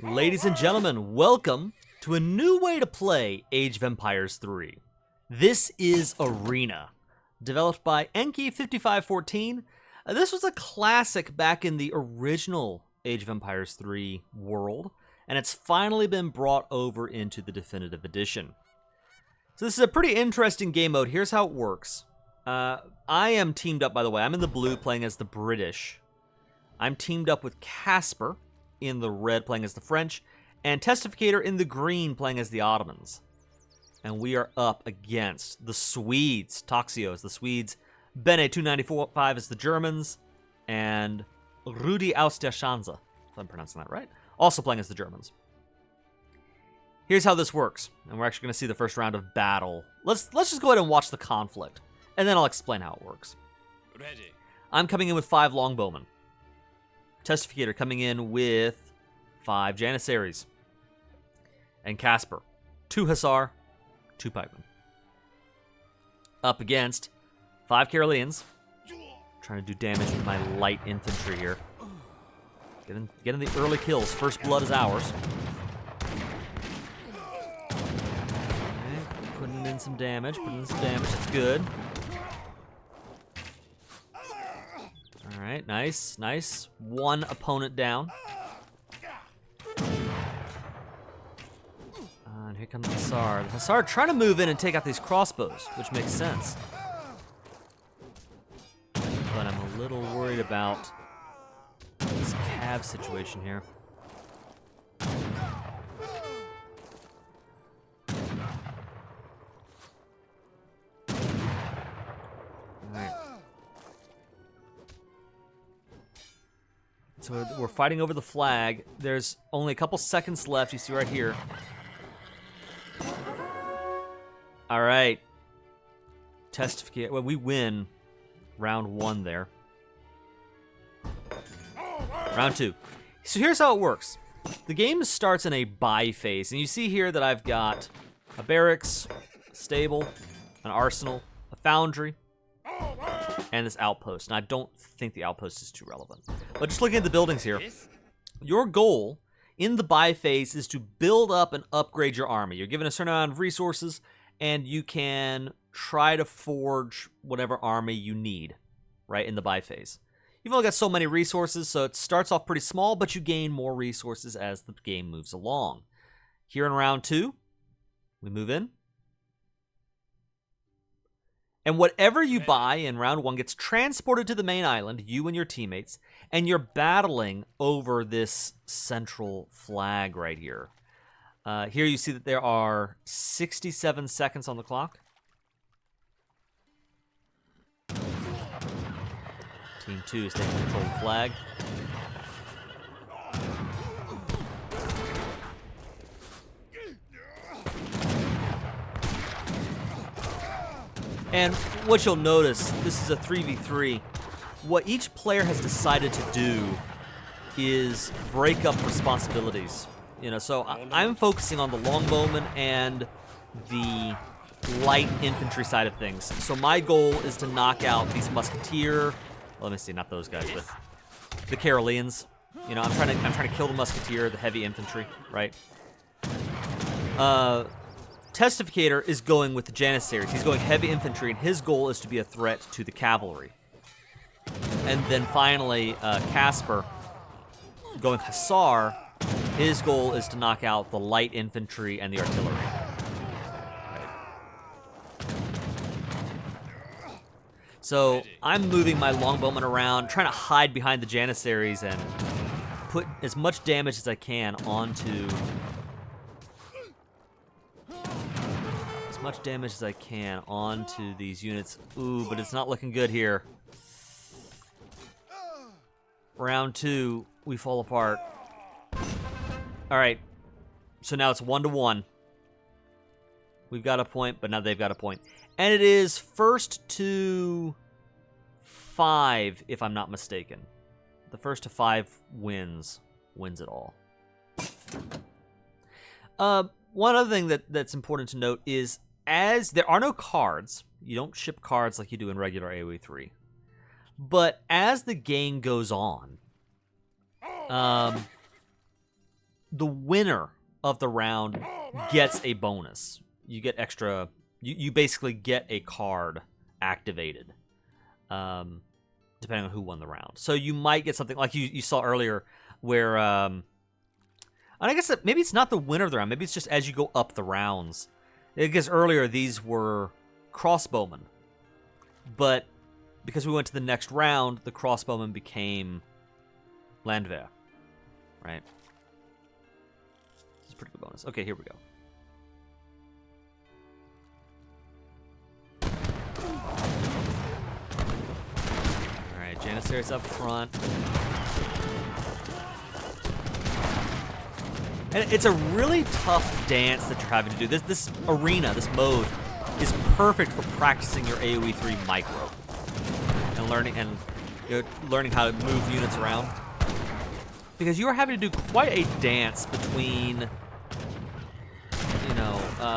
Ladies and gentlemen, welcome to a new way to play Age of Empires 3. This is Arena, developed by Enki 5514. This was a classic back in the original Age of Empires 3 world, and it's finally been brought over into the definitive edition. So this is a pretty interesting game mode. Here's how it works. I am teamed up, by the way. I'm in the blue playing as the British. I'm teamed up with Casper in the red playing as the French, and Testificator in the green playing as the Ottomans. And we are up against the Swedes, Toxios, the Swedes, Bene 295 is the Germans, and Rudi Austerschanze, if I'm pronouncing that right, also playing as the Germans. Here's how this works, and we're actually going to see the first round of battle. Let's just go ahead and watch the conflict, and then I'll explain how it works. Ready. I'm coming in with 5 longbowmen. Testificator coming in with 5 Janissaries. And Casper, 2 Hussar, 2 Pikemen. Up against 5 Caroleans. Trying to do damage with my light infantry here. Getting the early kills. First blood is ours. Okay, putting in some damage. That's good. All right, nice. 1 opponent down. And here comes the Hussar. The Hussar trying to move in and take out these crossbows, which makes sense. But I'm a little worried about this cav situation here. So we're fighting over the flag. There's only a couple seconds left. You see right here. All right. Testificate. Well, we win round 1 there. Round 2. So here's how it works. The game starts in a buy phase, and you see here that I've got a barracks, a stable, an arsenal, a foundry, and this outpost. And I don't think the outpost is too relevant. But just looking at the buildings here, your goal in the buy phase is to build up and upgrade your army. You're given a certain amount of resources, and you can try to forge whatever army you need, right, in the buy phase. You've only got so many resources, so it starts off pretty small, but you gain more resources as the game moves along. Here in round 2, we move in. And whatever you buy in round 1 gets transported to the main island, you and your teammates, and you're battling over this central flag right here. Here you see that there are 67 seconds on the clock. Team 2 is taking control of the flag. And what you'll notice, this is a 3v3. What each player has decided to do is break up responsibilities. So I'm focusing on the longbowmen and the light infantry side of things. So my goal is to knock out these musketeer. Well, let me see, not those guys, but the Caroleans. I'm trying to kill the musketeer, the heavy infantry, right? Testificator is going with the Janissaries. He's going heavy infantry, and his goal is to be a threat to the cavalry. And then finally, Casper, going Hussar, his goal is to knock out the light infantry and the artillery. So I'm moving my longbowmen around, trying to hide behind the Janissaries and put as much damage as I can onto these units. Ooh, but it's not looking good here. Round 2, we fall apart. All right, so now it's 1-1. We've got a point, but now they've got a point. And it is first to 5, if I'm not mistaken. The first to 5 wins it all. One other thing that's important to note is, as there are no cards, you don't ship cards like you do in regular AoE3. But as the game goes on, the winner of the round gets a bonus. You get extra. You basically get a card activated, depending on who won the round. So you might get something like you saw earlier, where and I guess that maybe it's not the winner of the round. Maybe it's just as you go up the rounds. I guess earlier these were crossbowmen, but because we went to the next round, the crossbowman became Landwehr, right? This is a pretty good bonus. Okay, here we go. All right, Janissaries up front. And it's a really tough dance that you're having to do. This arena, this mode, is perfect for practicing your AoE3 micro and learning how to move units around. Because you are having to do quite a dance between,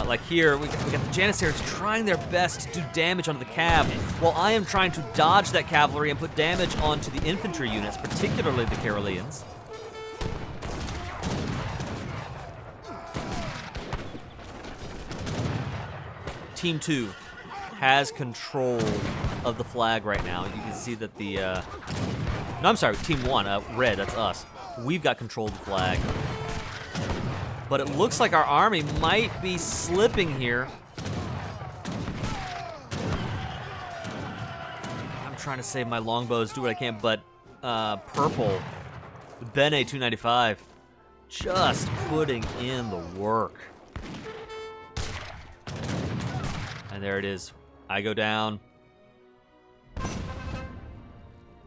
like here, we got the Janissaries trying their best to do damage onto the cav, while I am trying to dodge that cavalry and put damage onto the infantry units, particularly the Karelians. Team 2 has control of the flag right now. You can see that the... no, I'm sorry, Team 1, red, that's us. We've got control of the flag. But it looks like our army might be slipping here. I'm trying to save my longbows, do what I can, but purple, Bene 295, just putting in the work. And there it is. I go down.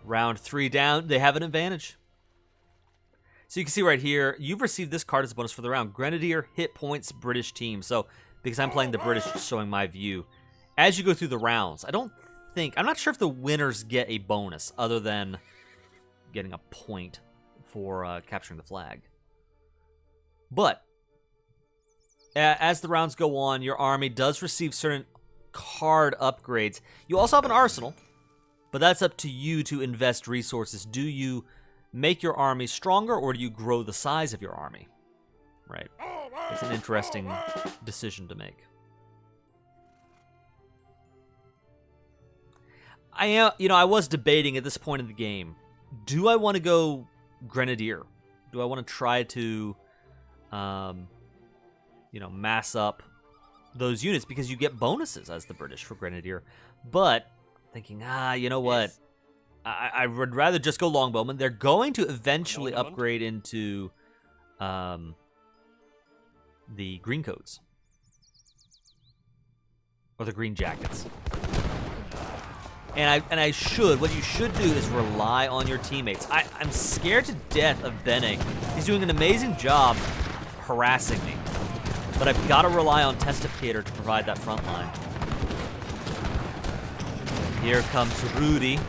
Round 3 down. They have an advantage. So you can see right here, you've received this card as a bonus for the round. Grenadier, hit points, British team. So, because I'm playing the British, showing my view. As you go through the rounds, I'm not sure if the winners get a bonus other than getting a point for capturing the flag. But, as the rounds go on, your army does receive certain card upgrades. You also have an arsenal, but that's up to you to invest resources. Do you make your army stronger, or do you grow the size of your army? Right. It's an interesting decision to make. I was debating at this point in the game, do I want to go Grenadier? Do I want to try to, mass up those units, because you get bonuses as the British for Grenadier? But thinking, you know what? I would rather just go Longbowmen. They're going to eventually upgrade into the Green Coats. Or the Green Jackets. And what you should do is rely on your teammates. I'm scared to death of Bene. He's doing an amazing job harassing me. But I've got to rely on Testificator to provide that front line. Here comes Rudy,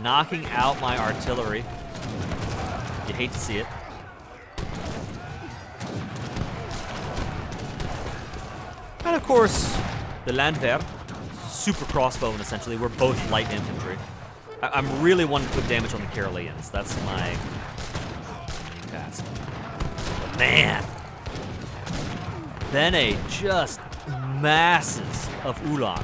knocking out my artillery. You hate to see it. And of course, the Landwehr, super crossbowman essentially. We're both light infantry. I'm really wanting to put damage on the Karelians. That's my main task. But man, Bene just masses of Ulan.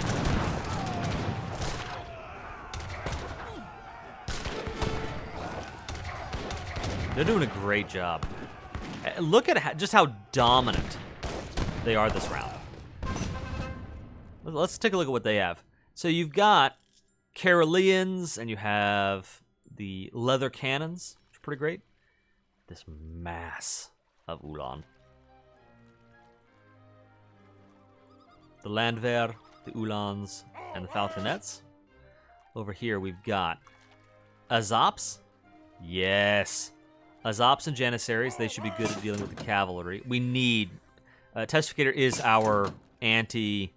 They're doing a great job. Look at just how dominant they are this round. Let's take a look at what they have. So you've got Karelians, and you have the leather cannons, which are pretty great. This mass of Ulan. The Landwehr, the Ulans, and the Falconets. Over here we've got Azops. Yes. Azops and Janissaries, they should be good at dealing with the cavalry. We need... Testificator is our anti-Bene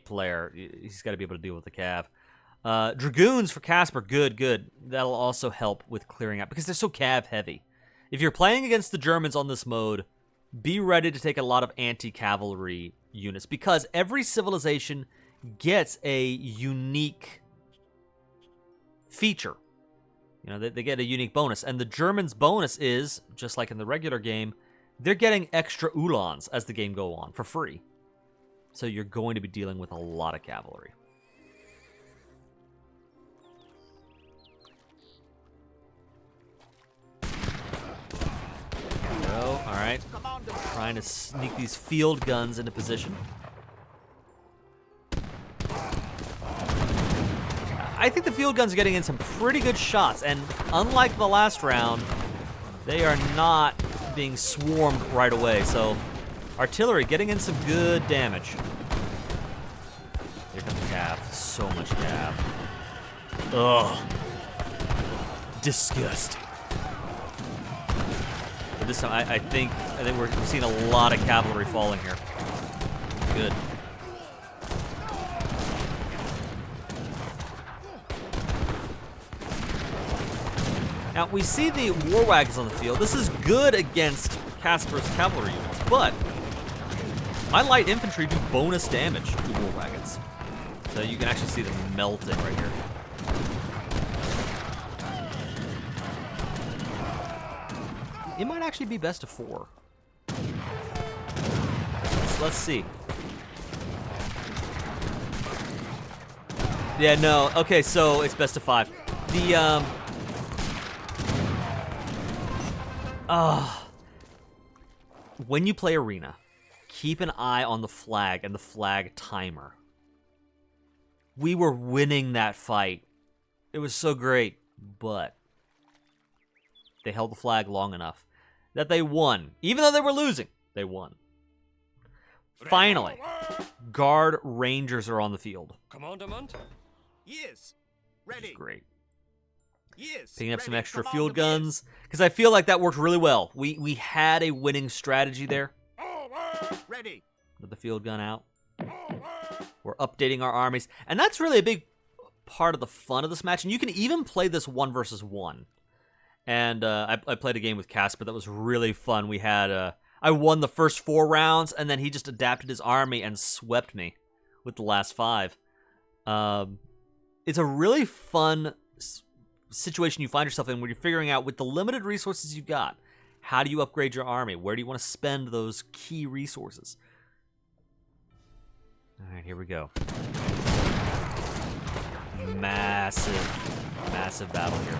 player. He's got to be able to deal with the cav. Dragoons for Casper, good. That'll also help with clearing out, because they're so cav heavy. If you're playing against the Germans on this mode, be ready to take a lot of anti-cavalry units, because every civilization gets a unique feature. You know, they get a unique bonus. And the Germans' bonus is, just like in the regular game, they're getting extra Uhlans as the game go on for free. So you're going to be dealing with a lot of cavalry. There we go. All right. Trying to sneak these field guns into position. I think the field guns are getting in some pretty good shots, and unlike the last round, they are not being swarmed right away, so artillery getting in some good damage. Here comes cav. So much cav. Ugh. Disgusting. But this time, I think we're seeing a lot of cavalry falling here. Good. Now, we see the war wagons on the field. This is good against Casper's cavalry units, but my light infantry do bonus damage to war wagons. So you can actually see them melting right here. It might actually be best of 4. Let's see. Yeah, no. Okay, so it's best of 5. The, when you play Arena, keep an eye on the flag and the flag timer. We were winning that fight. It was so great, but they held the flag long enough that they won. Even though they were losing, they won. Finally, Guard Rangers are on the field. Commandment? Yes. Ready. Great. Yes. Picking up some extra field guns, because I feel like that worked really well. We had a winning strategy there. Ready. With the field gun out. We're updating our armies, and that's really a big part of the fun of this match. And you can even play this 1 versus 1. And I played a game with Casper that was really fun. We had I won the first 4 rounds, and then he just adapted his army and swept me with the last 5. It's a really fun situation you find yourself in when you're figuring out, with the limited resources you've got, how do you upgrade your army? Where do you want to spend those key resources? All right, here we go. Massive battle here.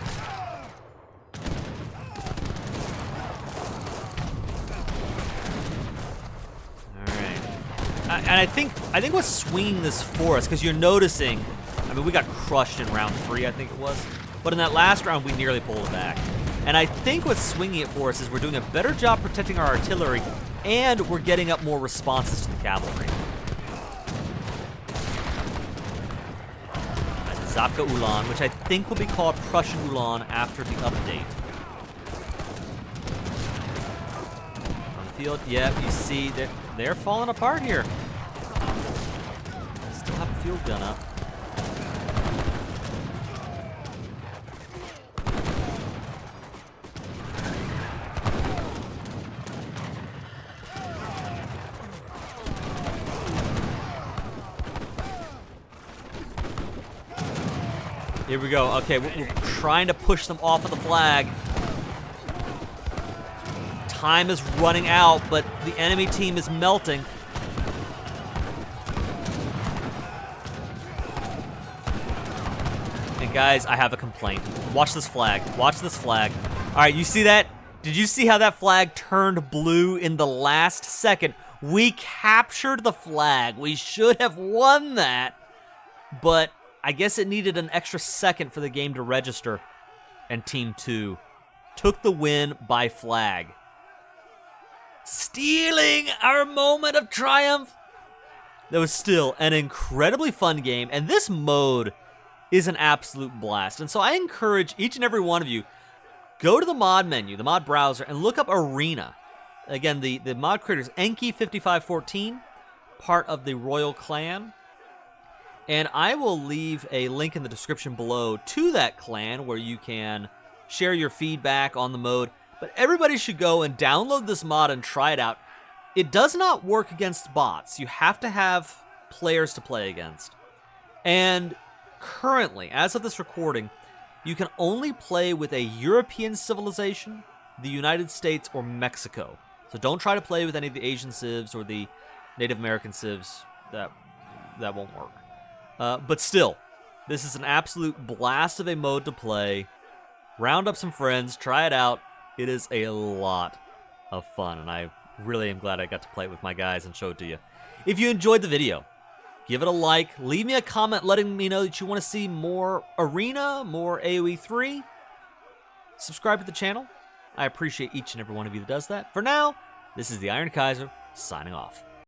And I think what's swinging this for us, because you're noticing, I mean, we got crushed in round 3, I think it was, but in that last round, we nearly pulled it back. And I think what's swinging it for us is we're doing a better job protecting our artillery, and we're getting up more responses to the cavalry. Zapka Ulan, which I think will be called Prussian Ulan after the update. On the field, yeah, you see they're falling apart here. Still have a field gun up. Here we go. Okay, we're trying to push them off of the flag. Time is running out, but the enemy team is melting. And guys, I have a complaint. Watch this flag. Watch this flag. All right, you see that? Did you see how that flag turned blue in the last second? We captured the flag. We should have won that, but I guess it needed an extra second for the game to register, and Team 2 took the win by flag. Stealing our moment of triumph. That was still an incredibly fun game, and this mode is an absolute blast. And so I encourage each and every one of you, go to the mod menu, the mod browser, and look up Arena. Again, the mod creator is Enki5514, part of the Royal Clan. And I will leave a link in the description below to that clan where you can share your feedback on the mode. But everybody should go and download this mod and try it out. It does not work against bots. You have to have players to play against. And currently, as of this recording, you can only play with a European civilization, the United States, or Mexico. So don't try to play with any of the Asian civs or the Native American civs. That won't work. But still, this is an absolute blast of a mode to play. Round up some friends, try it out. It is a lot of fun, and I really am glad I got to play it with my guys and show it to you. If you enjoyed the video, give it a like. Leave me a comment letting me know that you want to see more Arena, more AoE3. Subscribe to the channel. I appreciate each and every one of you that does that. For now, this is the Iron Kaiser, signing off.